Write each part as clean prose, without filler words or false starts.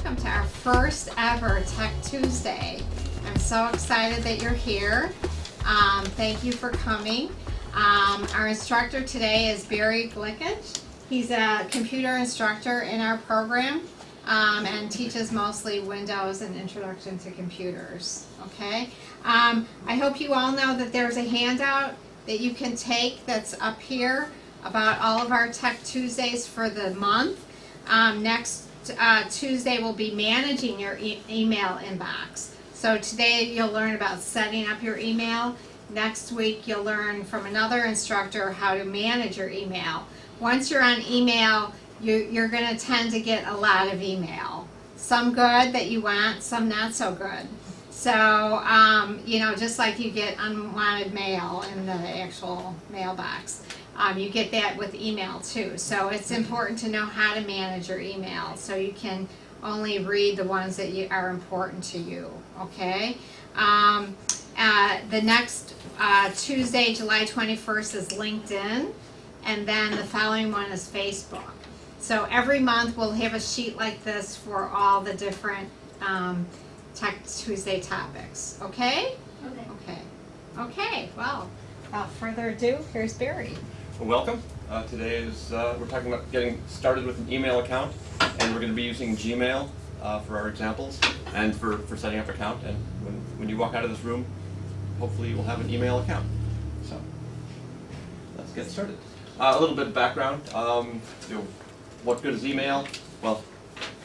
welcome to our first ever Tech Tuesday. I'm so excited that you're here. Thank you for coming. Our instructor today is Barry Glickich. He's a computer instructor in our program and teaches mostly Windows and Introduction to Computers. Okay. I hope you all know that there's a handout that you can take that's up here about all of our Tech Tuesdays for the month. Next Tuesday we'll be managing your email inbox. So today you'll learn about setting up your email. Next week you'll learn from another instructor how to manage your email. Once you're on email, you're going to tend to get a lot of email. Some good that you want, some not so good. So, just like you get unwanted mail in the actual mailbox, you get that with email too. So it's important to know how to manage your email so you can only read the ones that are important to you, okay? The next Tuesday, July 21st is LinkedIn, and then the following one is Facebook. So every month we'll have a sheet like this for all the different Tech Tuesday topics, okay? Okay, well, without further ado, here's Barry. Well, welcome. Today is we're talking about getting started with an email account, and we're going to be using Gmail for our examples and for setting up an account. And when you walk out of this room, hopefully you will have an email account. So let's get started. A little bit of background. What good is email? Well,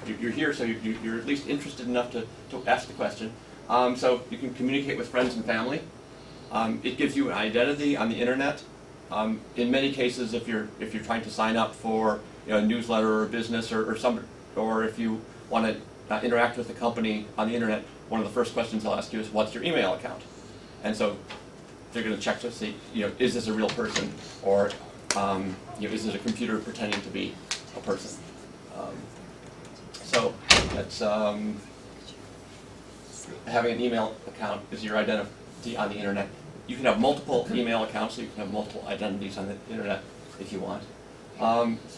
you're here, so you're at least interested enough to ask the question. So you can communicate with friends and family. It gives you an identity on the internet. In many cases, if you're trying to sign up for a newsletter or a business or if you want to interact with the company on the internet, one of the first questions they'll ask you is, what's your email account? And so they're going to check to see, is this a real person, or is it a computer pretending to be a person? So that's having an email account is your identity on the internet. You can have multiple email accounts, so you can have multiple identities on the internet if you want.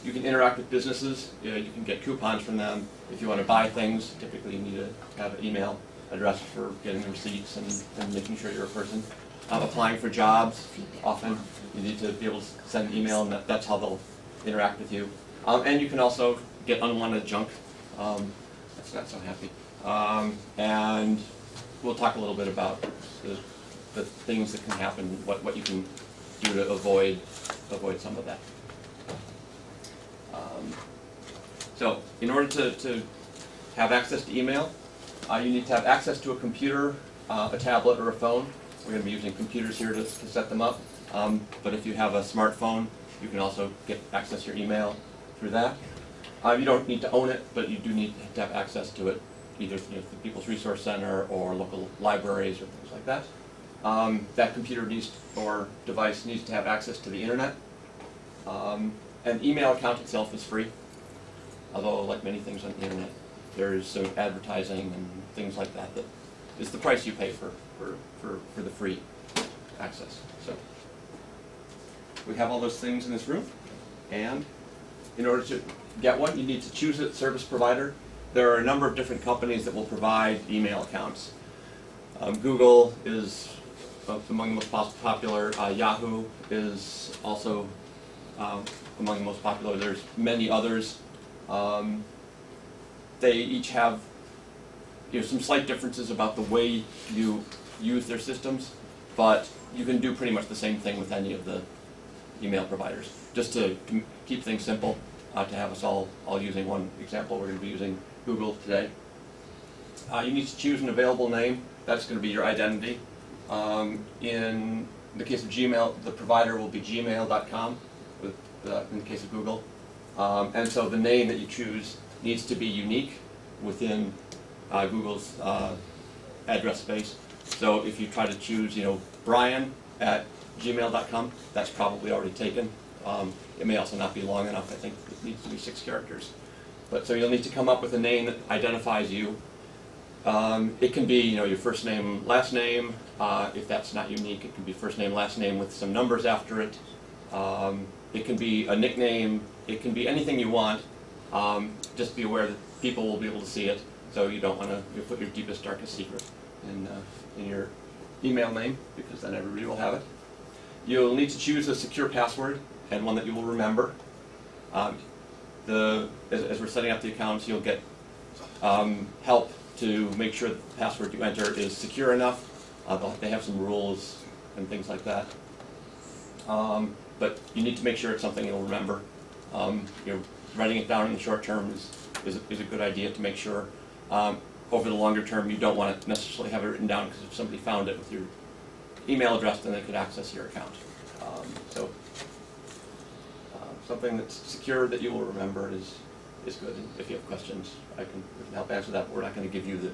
You can interact with businesses. You can get coupons from them. If you want to buy things, typically you need to have an email address for getting receipts and making sure you're a person. Applying for jobs, often you need to be able to send an email, and that's how they'll interact with you. And you can also get unwanted junk. That's not so happy. And we'll talk a little bit about the things that can happen, what you can do to avoid some of that. So in order to have access to email, you need to have access to a computer, a tablet, or a phone. We're going to be using computers here to set them up. But if you have a smartphone, you can also get access to your email through that. You don't need to own it, but you do need to have access to it, either through the People's Resource Center or local libraries or things like that. That computer or device needs to have access to the internet. An email account itself is free, although like many things on the internet, there's some advertising and things like that that is the price you pay for the free access. So we have all those things in this room, and in order to get one, you need to choose a service provider. There are a number of different companies that will provide email accounts. Google is among the most popular. Yahoo is also among the most popular. There's many others. They each have some slight differences about the way you use their systems, but you can do pretty much the same thing with any of the email providers. Just to keep things simple, to have us all using one example, we're going to be using Google today. You need to choose an available name. That's going to be your identity. In the case of Gmail, the provider will be gmail.com in the case of Google. And so the name that you choose needs to be unique within Google's address space. So if you try to choose, Brian at gmail.com, that's probably already taken. It may also not be long enough. I think it needs to be 6 characters. But so you'll need to come up with a name that identifies you. It can be, your first name, last name. If that's not unique, it can be first name, last name with some numbers after it. It can be a nickname. It can be anything you want. Just be aware that people will be able to see it, so you don't want to put your deepest, darkest secret in your email name, because then everybody will have it. You'll need to choose a secure password and one that you will remember. As we're setting up the accounts, you'll get help to make sure that the password you enter is secure enough. They have some rules and things like that. But you need to make sure it's something you'll remember. Writing it down in the short term is a good idea to make sure. Over the longer term, you don't want to necessarily have it written down, because if somebody found it with your email address, then they could access your account. Something that's secure that you will remember is good. And if you have questions, we can help answer that. But we're not going to give you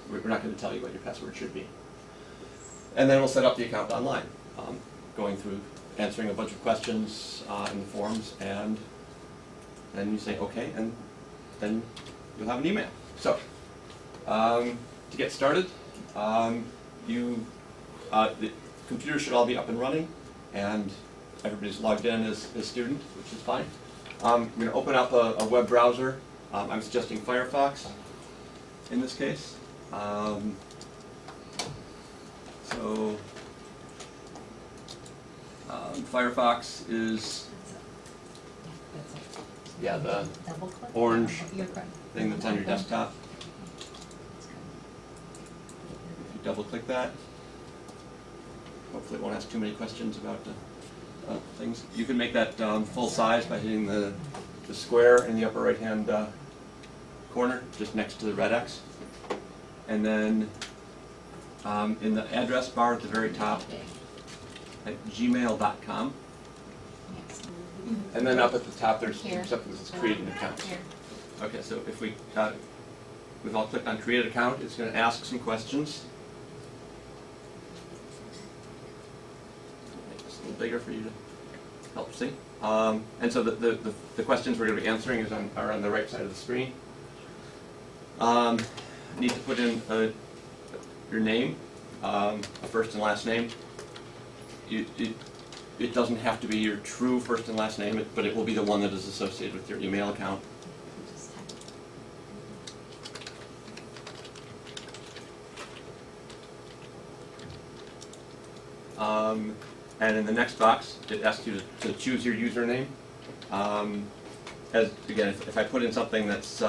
we're not going to tell you what your password should be. And then we'll set up the account online, going through answering a bunch of questions in the forms, and then you say okay, and then you'll have an email. So to get started, the computers should all be up and running, and everybody's logged in as a student, which is fine. We're going to open up a web browser. I'm suggesting Firefox in this case. Firefox is the orange thing that's on your desktop. If you double click that, hopefully it won't ask too many questions about things. You can make that full size by hitting the square in the upper right hand corner, just next to the red X. And then in the address bar at the very top, at gmail.com. And then up at the top there's something that says create an account. Okay, so if we've all clicked on create account, it's going to ask some questions. Make this a little bigger for you to help see. And so the questions we're going to be answering are on the right side of the screen. Need to put in your name, a first and last name. It doesn't have to be your true first and last name, but it will be the one that is associated with your email account. And in the next box, it asks you to choose your username. Again, if I put in something that's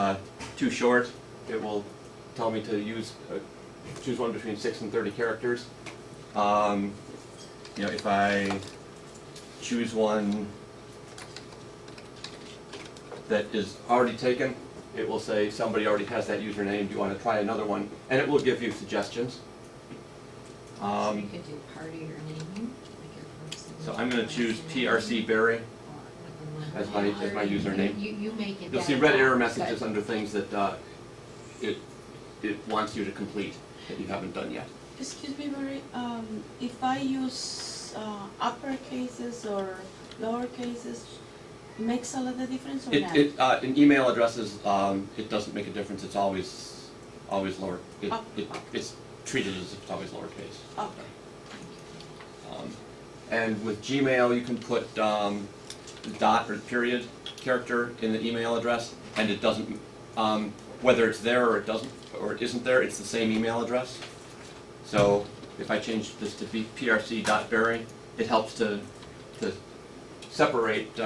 too short, it will tell me to choose one between 6 and 30 characters. If I choose one that is already taken, it will say somebody already has that username. Do you want to try another one? And it will give you suggestions. So you could do part of your name, like your first name. So I'm going to choose PRC Berry as my username. You make it. You'll see red error messages under things that it wants you to complete that you haven't done yet. Excuse me, Barry. If I use upper cases or lower cases, makes a lot of difference or not? In email addresses, it doesn't make a difference. It's always lower. It's treated as if it's always lowercase. Okay. And with Gmail, you can put the dot or period character in the email address, and it doesn't, whether it's there or it doesn't, or it isn't there, it's the same email address. So if I change this to prc.berry, it helps to separate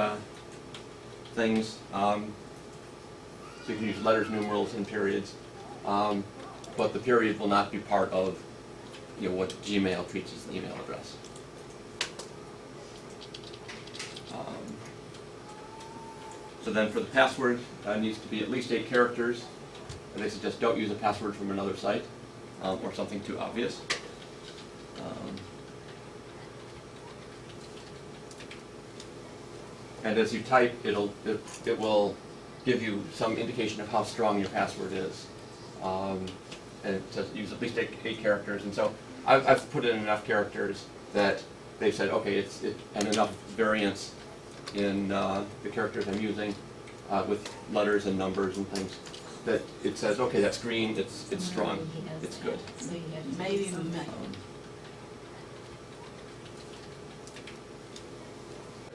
things. So you can use letters, numerals, and periods. But the period will not be part of what Gmail treats as the email address. So then for the password, it needs to be at least 8 characters. And they suggest don't use a password from another site or something too obvious. And as you type, it will give you some indication of how strong your password is. And it says use at least 8 characters. And so I've put in enough characters that they've said, okay, and enough variance in the characters I'm using with letters and numbers and things, that it says, okay, that's green, it's strong, it's good. So you have to Maybe do something.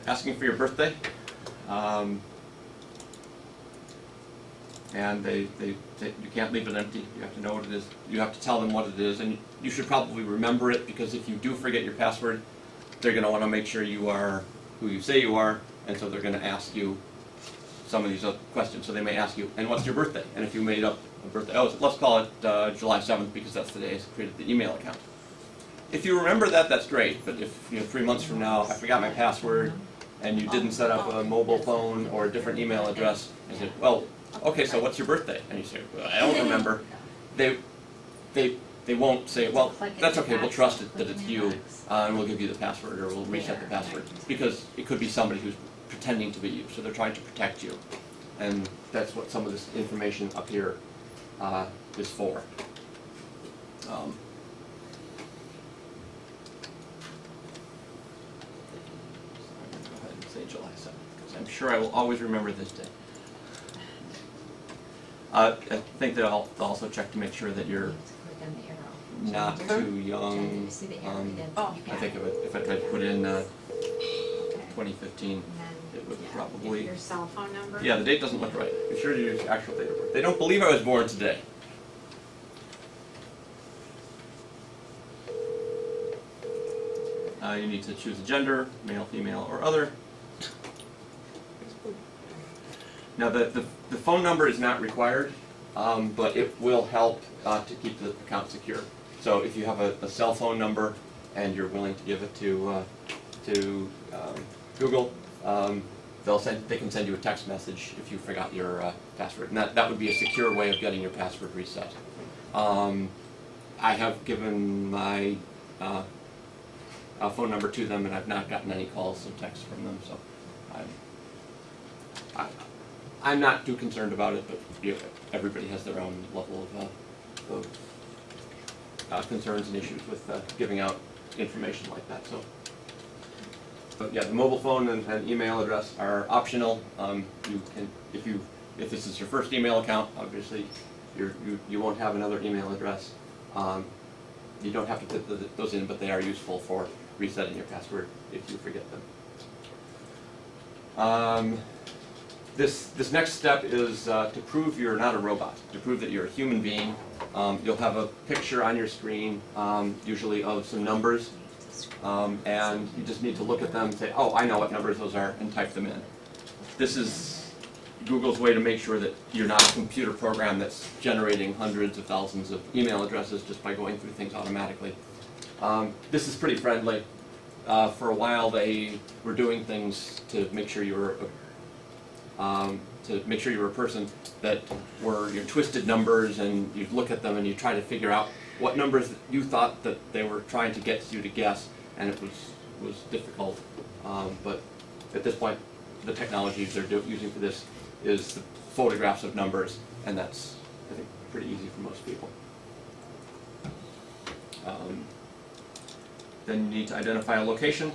Asking for your birthday. and you can't leave it empty. You have to know what it is. You have to tell them what it is, and you should probably remember it, because if you do forget your password, they're going to want to make sure you are who you say you are, and so they're going to ask you some of these other questions. So they may ask you, and what's your birthday? And if you made up a birthday, oh, let's call it July 7th, because that's the day I created the email account. If you remember that, that's great, but if 3 months from now I forgot my password and you didn't set up a mobile phone or a different email address, I said, well, okay, so what's your birthday? And you say, well, I don't remember. They won't say, well, that's okay, we'll trust it that it's you, and we'll give you the password, or we'll reset the password, because it could be somebody who's pretending to be you, so they're trying to protect you. And that's what some of this information up here is for. Go ahead and say July 7th, because I'm sure I will always remember this day. I think that I'll also check to make sure that you're Click on the arrow. not too young. You see the arrow? Then Oh. you I got think it. if I tried to put in Okay. 2015, And then, it would yeah, probably. Your cell phone number? Yeah, the date doesn't look right. Be sure to use actual date of birth. They don't believe I was born today. You need to choose a gender, male, female, or other. Now the phone number is not required, but it will help to keep the account secure. So if you have a cell phone number and you're willing to give it to Google, they can send you a text message if you forgot your password, and that would be a secure way of getting your password reset. I have given my phone number to them, and I've not gotten any calls or texts from them, so I'm not too concerned about it, but everybody has their own level of concerns and issues with giving out information like that. So, but yeah, the mobile phone and email address are optional. You can, if this is your first email account, obviously you won't have another email address. You don't have to put those in, but they are useful for resetting your password if you forget them. This next step is to prove you're not a robot, to prove that you're a human being. You'll have a picture on your screen, usually of some numbers, and you just need to look at them and say, oh, I know what numbers those are, and type them in. This is Google's way to make sure that you're not a computer program that's generating hundreds of thousands of email addresses just by going through things automatically. This is pretty friendly. For a while they were doing things to make sure you were a person that were your twisted numbers, and you'd look at them and you try to figure out what numbers you thought that they were trying to get you to guess, and it was difficult. But at this point, the technology they're using for this is the photographs of numbers, and that's, I think, pretty easy for most people. Then you need to identify a location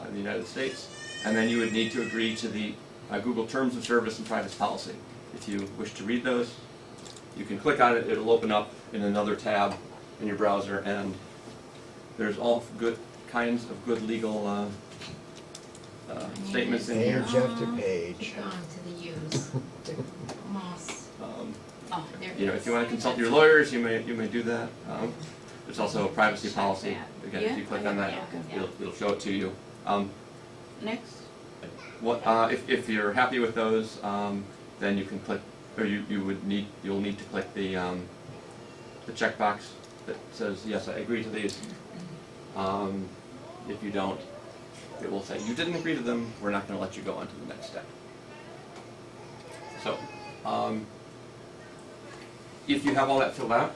in the United States, and then you would need to agree to the Google Terms of Service and Privacy Policy. If you wish to read those, you can click on it. It'll open up in another tab in your browser, and there's all good kinds of good legal statements in here. Page after page. Keep going to the U's. Almost. Oh, there it is. If you want to consult your lawyers, you may do that. There's also a privacy policy. Again, if you click on that, it'll show it to you. Next. If you're happy with those, then you can click, or you'll need to click the checkbox that says yes, I agree to these. If you don't, it will say you didn't agree to them. We're not going to let you go on to the next step. So, if you have all that filled out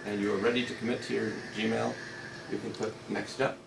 and you are ready to commit to your Gmail, you can click next step.